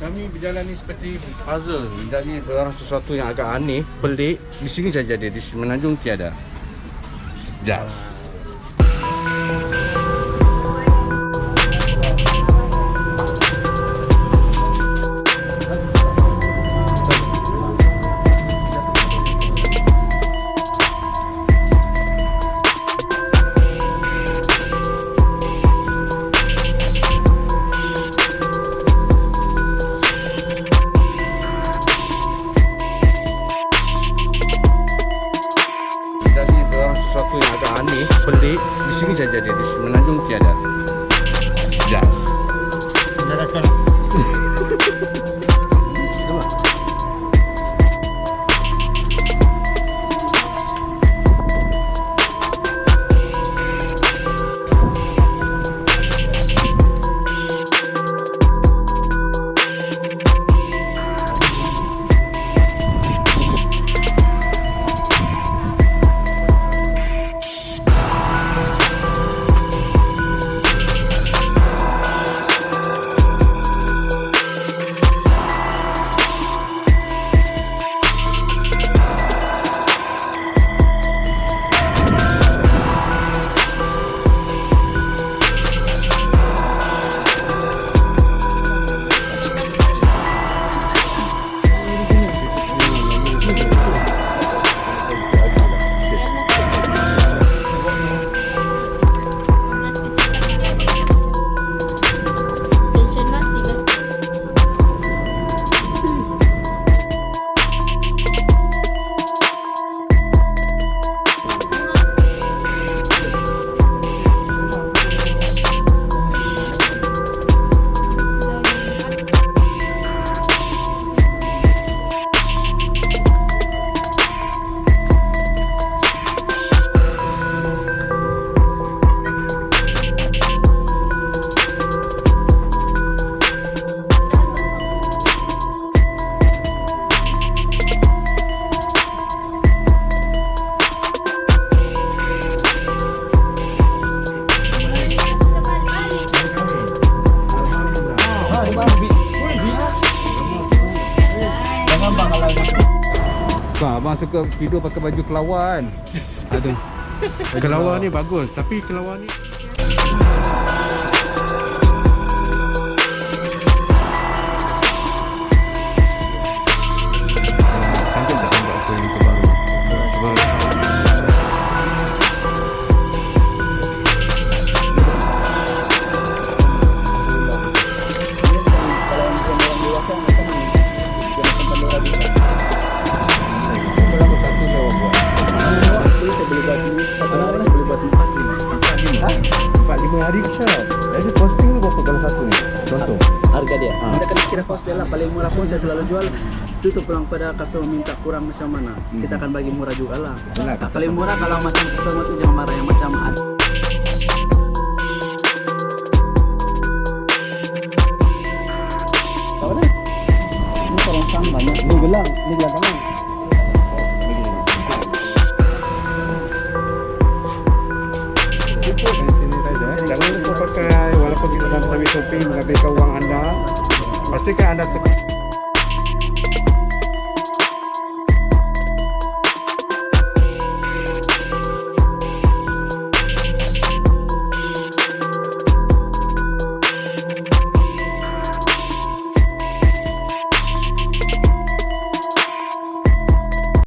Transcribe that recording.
Kami berjalan ni seperti puzzle. Jadi barang sesuatu yang agak aneh, pelik. Di sini saja ada, di Semenanjung tiada. Just. Sesuatu yang agak aneh, pelik, di sini saja ada, di Semenanjung tiada. Just. Jadakan. Abang suka tidur pakai baju kelawar. Aduh. Kelawar ni bagus, tapi kelawar ni hari besar. Jadi costing ni berapa kalau satu ni? Contoh harga dia. Kita kena kira cost dia lah. Paling murah pun saya selalu jual itu terpulang pada customer minta kurang macam mana. Kita akan bagi murah juga lah. Paling murah kalau macam customer tu jangan marah yang macam tahu dah. Ini torongsang banyak. Ini gelang tangan. Jangan lupa pakai, walaupun kita dalam Shopee menghabiskan wang anda, pastikan anda